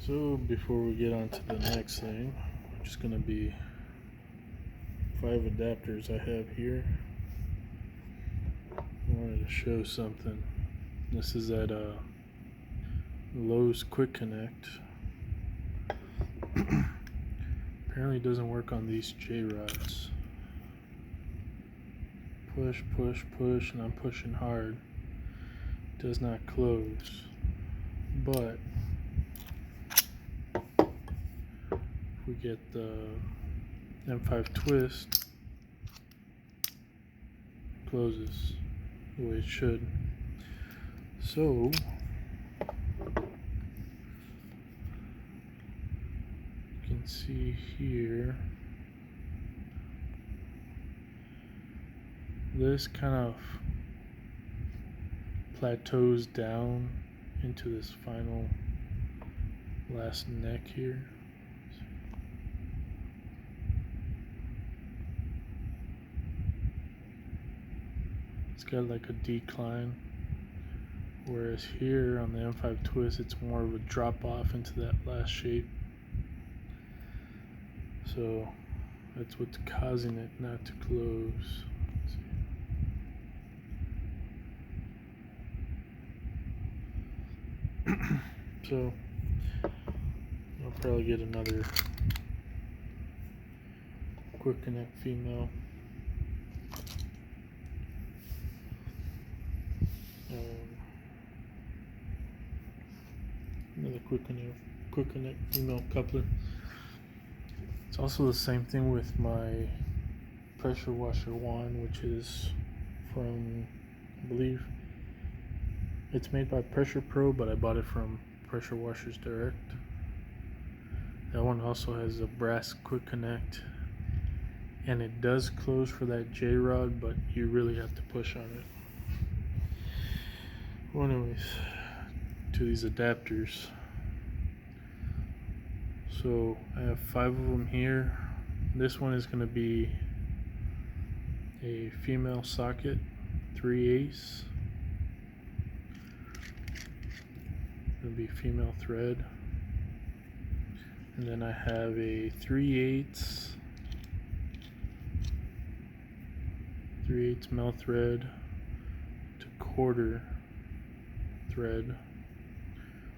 So before we get on to the next thing, I'm just going to be 5 adapters I have here. I wanted to show something. This is at Lowe's Quick Connect. Apparently it doesn't work on these J-rods. Push, push, push, and I'm pushing hard. It does not close. But if we get the M5 twist, it closes the way it should. So you can see here, this kind of plateaus down into this final last neck here. It's got like a decline, whereas here on the M5 twist it's more of a drop off into that last shape. So that's what's causing it not to close. So I'll probably get another Quick Connect female. Another Quick Connect female coupler. It's also the same thing with my pressure washer wand, which is from, I believe it's made by Pressure Pro, but I bought it from Pressure Washers Direct. That one also has a brass Quick Connect, and it does close for that J-rod, but you really have to push on it. Well, anyways, to these adapters. So I have 5 of them here. This one is going to be a female socket, 3/8. Going to be female thread, and then I have a 3/8 male thread to quarter thread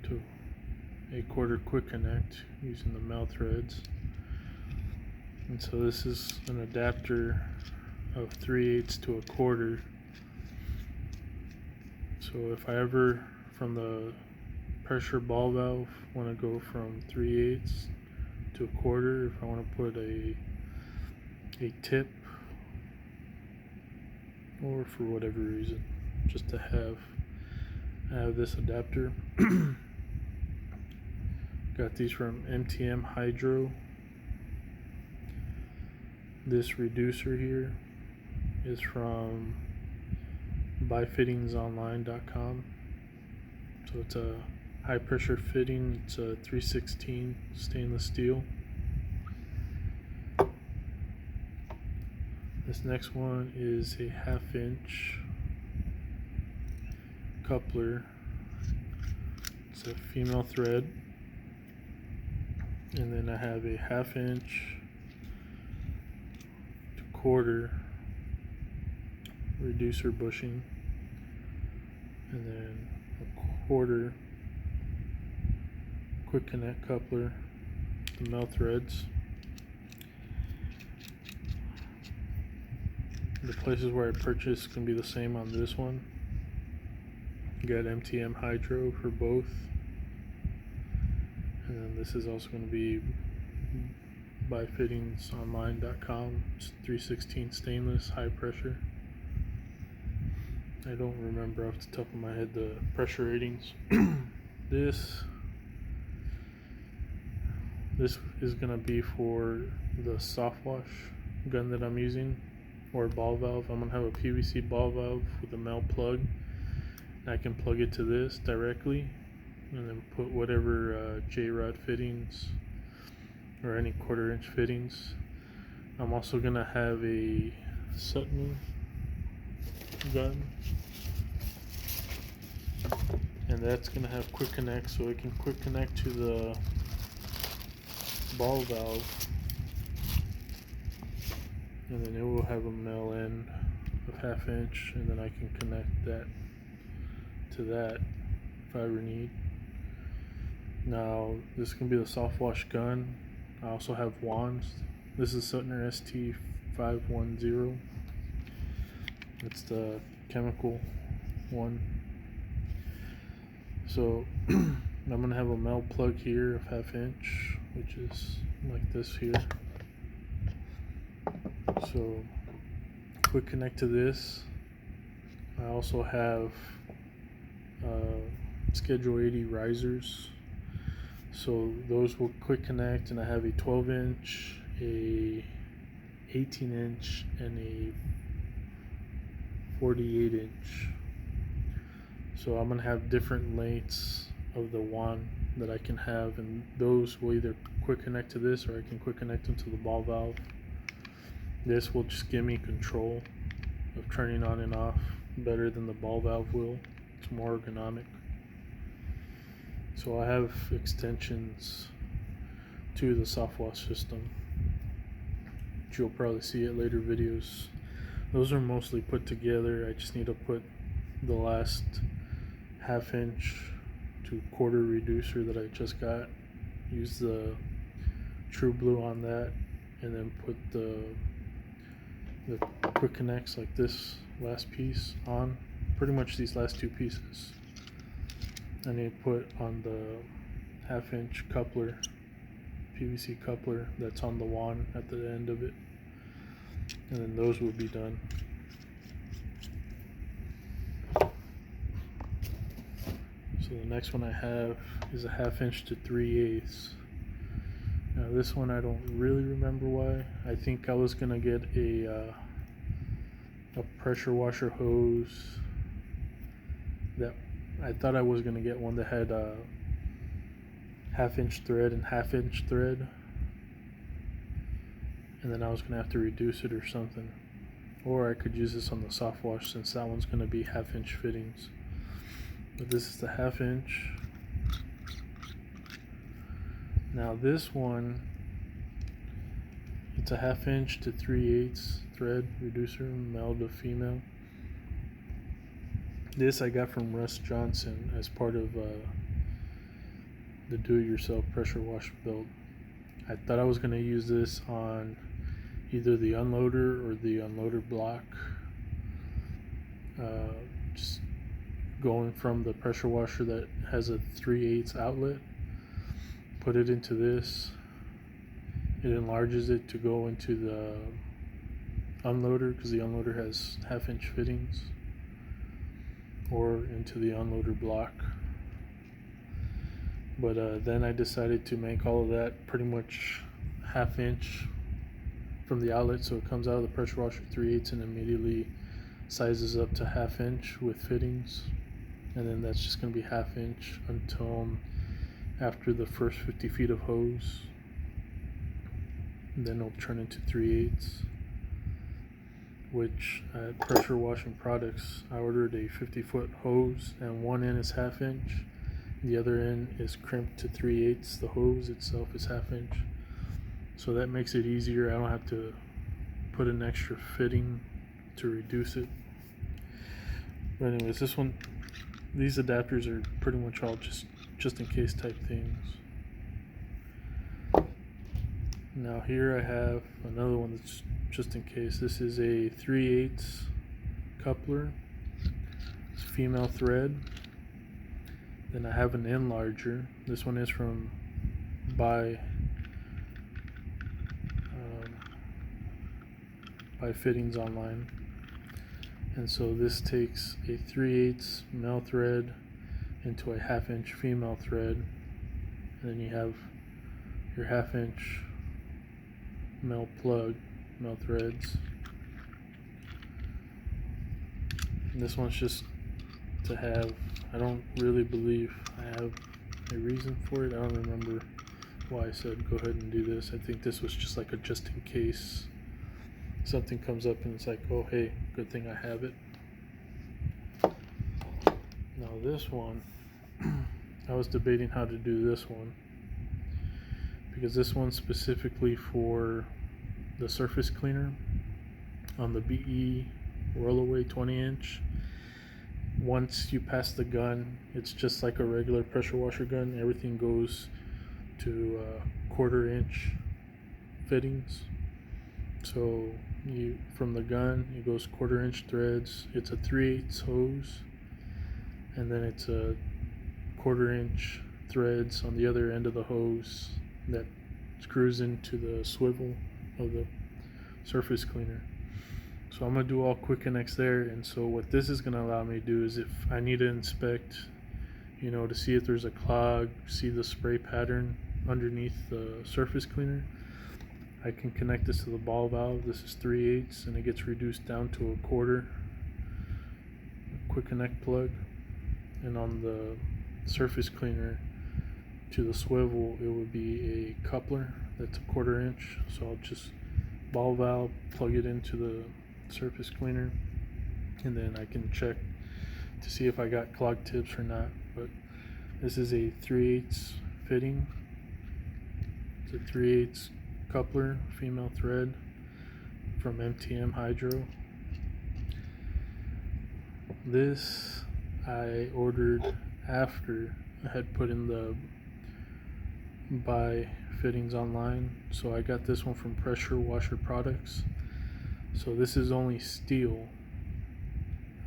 to a quarter Quick Connect using the male threads. And so this is an adapter of 3/8 to a quarter. So if I ever, from the pressure ball valve, want to go from 3/8 to a quarter, if I want to put a tip, or for whatever reason, just to have, I have this adapter. Got these from MTM Hydro. This reducer here is from buyfittingsonline.com. So it's a high pressure fitting. It's a 316 stainless steel. This next one is a 1/2 inch coupler. It's a female thread. And then I have a 1/2 inch to quarter reducer bushing, and then a quarter Quick Connect coupler, the male threads. The places where I purchased can be the same on this one. You got MTM Hydro for both. And then this is also going to be buyfittingsonline.com. It's 316 stainless, high pressure. I don't remember off the top of my head the pressure ratings. This is going to be for the soft wash gun that I'm using, or ball valve. I'm going to have a PVC ball valve with a male plug. And I can plug it to this directly, and then put whatever J-rod fittings or any 1/4 inch fittings. I'm also going to have a Sutton gun, and that's going to have quick connect, so it can quick connect to the ball valve, and then it will have a male end of 1/2 inch, and then I can connect that to that if I ever need. Now this can be the soft wash gun. I also have wands. This is Suttner ST510. It's the chemical one. So I'm gonna have a male plug here of 1/2 inch, which is like this here. So quick connect to this. I also have Schedule 80 risers, so those will quick connect, and I have a 12 inch, a 18 inch, and a 48 inch. So I'm gonna have different lengths of the wand that I can have, and those will either quick connect to this, or I can quick connect them to the ball valve. This will just give me control of turning on and off better than the ball valve will. It's more ergonomic. So I have extensions to the soft wash system, which you'll probably see at later videos. Those are mostly put together. I just need to put the last 1/2 inch to 1/4 reducer that I just got, use the True Blue on that, and then put the quick connects like this last piece on. Pretty much these last two pieces I need to put on the 1/2 inch coupler, PVC coupler that's on the wand at the end of it, and then those will be done. So the next one I have is a 1/2 inch to 3/8. Now this one I don't really remember why. I think I was gonna get a pressure washer hose. That I thought I was gonna get one that had 1/2 inch thread and 1/2 inch thread, and then I was gonna have to reduce it or something, or I could use this on the soft wash since that one's gonna be 1/2 inch fittings. But this is the 1/2 inch. Now this one, it's a 1/2 inch to 3/8 thread reducer, male to female. This I got from Russ Johnson as part of the do-it-yourself pressure wash build. I thought I was going to use this on either the unloader or the unloader block. Just going from the pressure washer that has a 3/8 outlet, put it into this. It enlarges it to go into the unloader, because the unloader has 1/2 inch fittings, or into the unloader block. But then I decided to make all of that pretty much 1/2 inch from the outlet, so it comes out of the pressure washer 3/8 and immediately sizes up to 1/2 inch with fittings, and then that's just going to be 1/2 inch until after the first 50 feet of hose, and then it'll turn into 3/8. Which at Pressure Washing Products, I ordered a 50-foot hose, and one end is 1/2 inch, the other end is crimped to 3/8. The hose itself is 1/2 inch, so that makes it easier. I don't have to put an extra fitting to reduce it. But anyways, this one, these adapters are pretty much all just in case type things. Now here I have another one that's just in case. This is a 3/8 coupler. It's female thread. Then I have an enlarger. This one is from Buy Fittings Online. And so this takes a 3/8 male thread into a 1/2 inch female thread, and then you have your 1/2 inch male plug, male threads. And this one's just to have. I don't really believe I have a reason for it. I don't remember why I said go ahead and do this. I think this was just like a just in case something comes up and it's like, oh hey, good thing I have it. Now this one I was debating how to do this one, because this one's specifically for the surface cleaner on the BE rollaway 20-inch. Once you pass the gun, it's just like a regular pressure washer gun. Everything goes to 1/4 inch fittings. So you, from the gun, it goes 1/4 inch threads. It's a 3/8 hose, and then it's a 1/4 inch threads on the other end of the hose that screws into the swivel of the surface cleaner. So I'm gonna do all quick connects there. And so what this is gonna allow me to do is, if I need to inspect, to see if there's a clog, see the spray pattern underneath the surface cleaner, I can connect this to the ball valve. This is 3/8, and it gets reduced down to a 1/4 quick connect plug. And on the surface cleaner to the swivel, it would be a coupler that's a 1/4 inch. So I'll just ball valve, plug it into the surface cleaner, and then I can check to see if I got clog tips or not. But this is a 3/8 fitting. It's a 3/8 coupler, female thread from MTM Hydro. This I ordered after I had put in the buy fittings online. So I got this one from Pressure Washer Products. So this is only steel,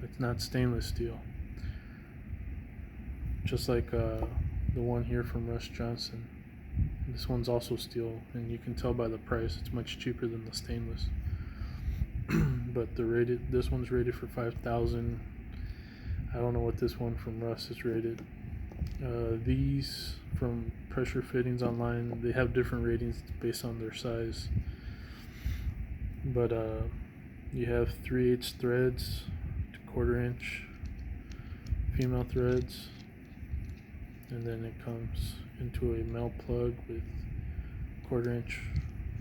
it's not stainless steel, just like the one here from Russ Johnson. This one's also steel, and you can tell by the price it's much cheaper than the stainless. But this one's rated for 5,000. I don't know what this one from Russ is rated. These from Pressure Fittings online, they have different ratings based on their size. But you have 3/8 threads to 1/4 inch female threads, and then it comes into a male plug with 1/4 inch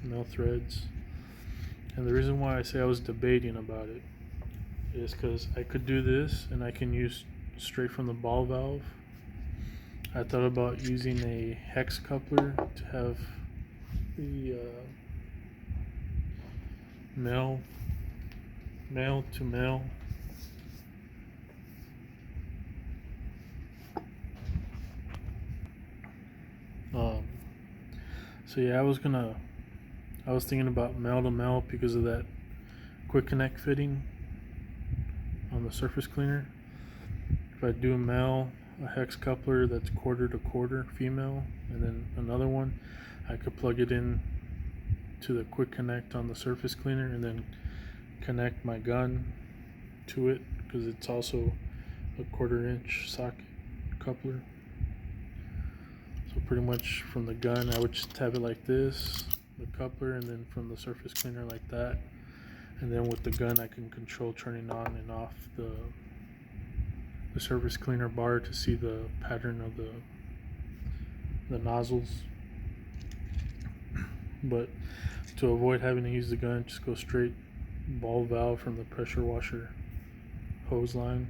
male threads. And the reason why I say I was debating about it is because I could do this and I can use straight from the ball valve. I thought about using a hex coupler to have the male to male so yeah, I was thinking about male to male because of that quick connect fitting on the surface cleaner. If I do male, a hex coupler that's 1/4 to 1/4 female, and then another one, I could plug it in to the quick connect on the surface cleaner and then connect my gun to it, because it's also a 1/4 inch socket coupler. So pretty much from the gun I would just have it like this, the coupler, and then from the surface cleaner like that. And then with the gun I can control turning on and off the surface cleaner bar to see the pattern of the nozzles. But to avoid having to use the gun, just go straight ball valve from the pressure washer hose line.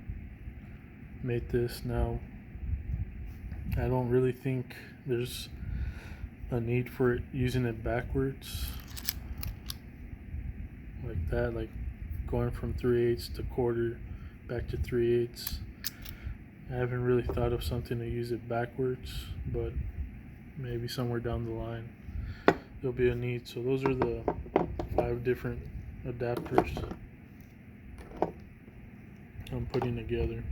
Made this. Now I don't really think there's a need for it using it backwards like that, like going from 3/8 to 1/4 back to 3/8. I haven't really thought of something to use it backwards, but maybe somewhere down the line there'll be a need. So those are the 5 different adapters I'm putting together.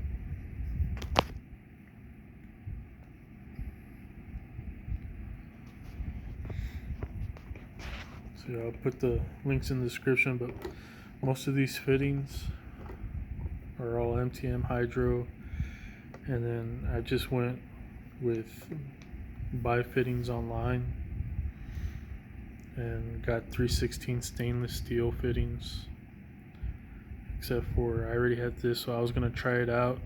So yeah, I'll put the links in the description, but most of these fittings are all MTM Hydro, and then I just went with buy fittings online and got 3/16 stainless steel fittings, except for I already had this, so I was going to try it out.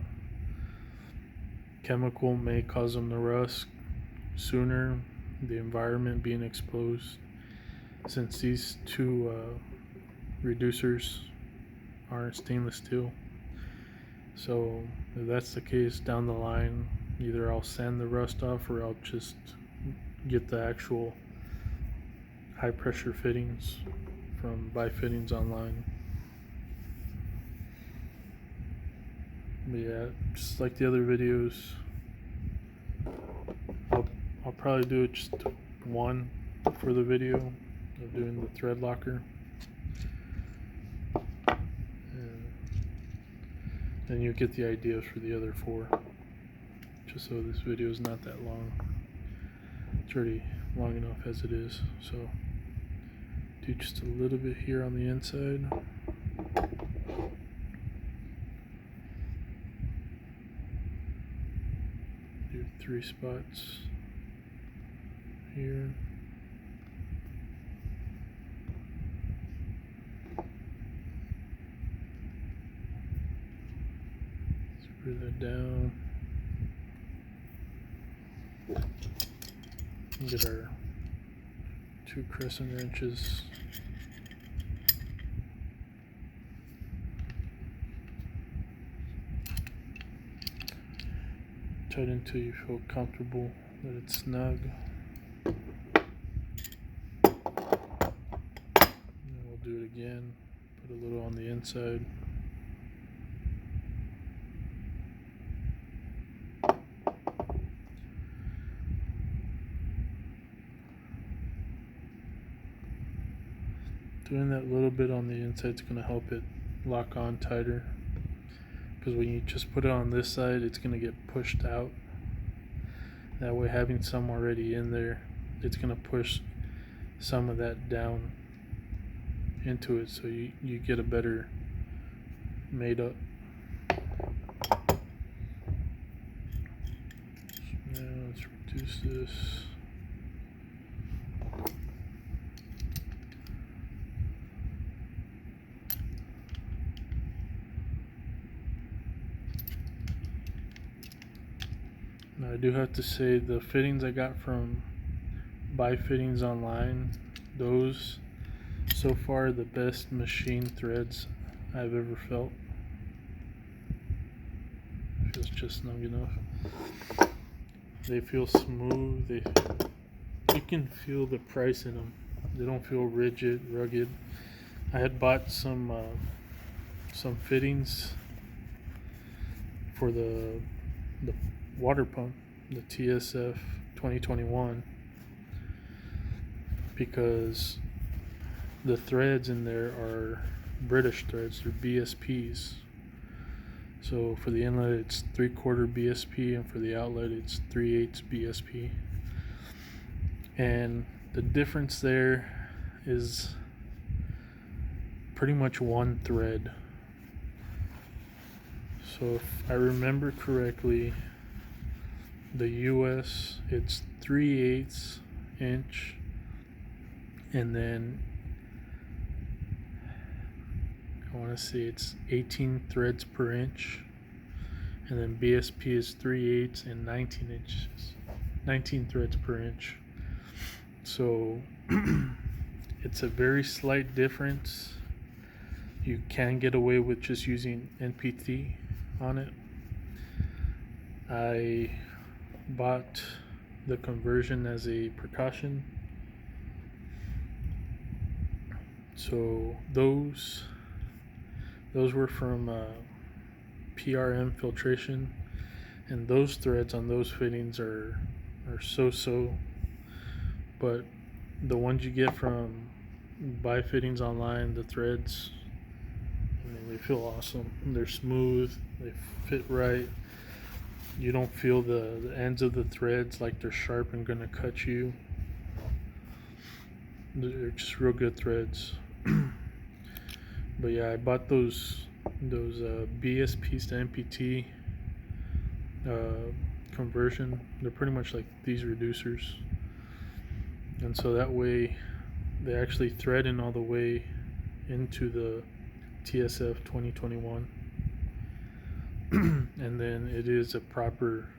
Chemical may cause them to rust sooner, the environment being exposed, since these 2 reducers aren't stainless steel. So if that's the case, down the line Either I'll sand the rust off or I'll just get the actual high pressure fittings from Buy Fittings online. But yeah, just like the other videos, I'll probably do it just one for the video of doing the thread locker, and then you'll get the ideas for the other 4, just so this video is not that long. It's already long enough as it is. So do just a little bit here on the inside. Do 3 spots here. Screw that down. Get our 2 crescent wrenches. Tight until you feel comfortable that it's snug. And then we'll do it again. Put a little on the inside. Doing that little bit on the inside is going to help it lock on tighter, because when you just put it on this side, it's going to get pushed out. That way, having some already in there, it's going to push some of that down into it, so you get a better made up. So now let's reduce this. Now I do have to say, the fittings I got from Buy Fittings online, those so far the best machine threads I've ever felt. Feels just snug enough. They feel smooth. You can feel the price in them. They don't feel rigid, rugged. I had bought some fittings for the water pump, the TSF 2021, because the threads in there are British threads. They're BSPs. So for the inlet it's 3/4 BSP, and for the outlet it's 3/8 BSP. And the difference there is pretty much one thread. So if I remember correctly, the US it's 3/8 inch, and then I want to say it's 18 threads per inch, and then BSP is 3/8 and 19 inches, 19 threads per inch. So it's a very slight difference. You can get away with just using MPT on it. I bought the conversion as a precaution. So those were from PRM filtration, and those threads on those fittings are so, but the ones you get from Buy Fittings online, the threads, I mean, they feel awesome. They're smooth, they fit right. You don't feel the ends of the threads like they're sharp and gonna cut you. They're just real good threads. But yeah, I bought those BSPs to MPT conversion. They're pretty much like these reducers, and so that way they actually thread in all the way into the TSF 2021. And then it is a proper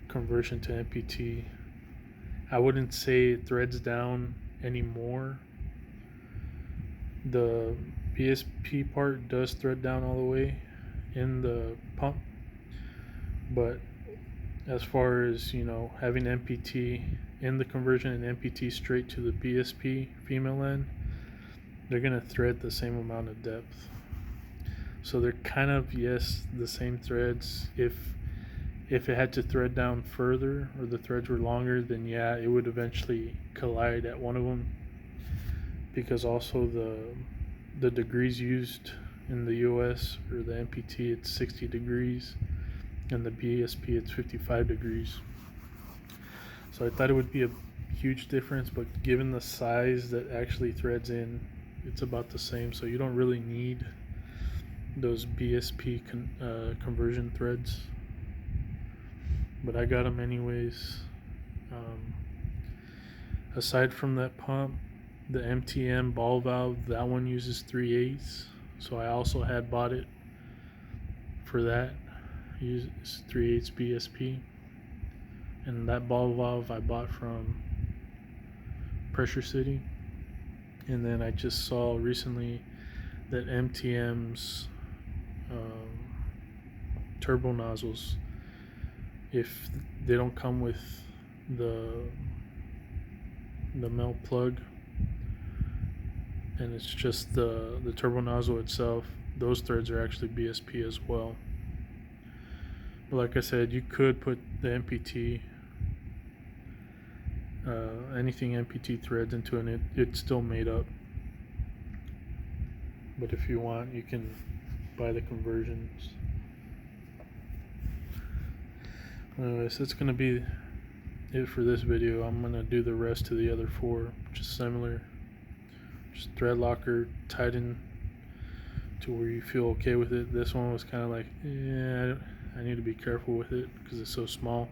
conversion to MPT. I wouldn't say it threads down anymore. The BSP part does thread down all the way in the pump, but as far as, you know, having MPT in the conversion and MPT straight to the BSP female end, they're gonna thread the same amount of depth. So they're kind of, yes, the same threads. If it had to thread down further or the threads were longer, then yeah, it would eventually collide at one of them, because also the degrees used in the US or the MPT, it's 60 degrees, and the BSP it's 55 degrees. So I thought it would be a huge difference, but given the size that actually threads in, it's about the same. So you don't really need those BSP conversion threads, but I got them anyways. Aside from that pump, the MTM ball valve, that one uses 3/8, so I also had bought it for that. It's 3/8 BSP, and that ball valve I bought from Pressure City. And then I just saw recently that MTM's turbo nozzles, if they don't come with the melt plug and it's just the turbo nozzle itself, those threads are actually BSP as well. But like I said, you could put the MPT, anything MPT threads into it, it's still made up. But if you want, you can buy the conversions. Anyways, that's gonna be it for this video. I'm gonna do the rest of the other 4, just similar. Just thread locker, tighten to where you feel okay with it. This one was kind of like, yeah, I need to be careful with it because it's so small.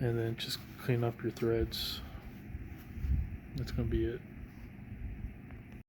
And then just clean up your threads. That's gonna be it.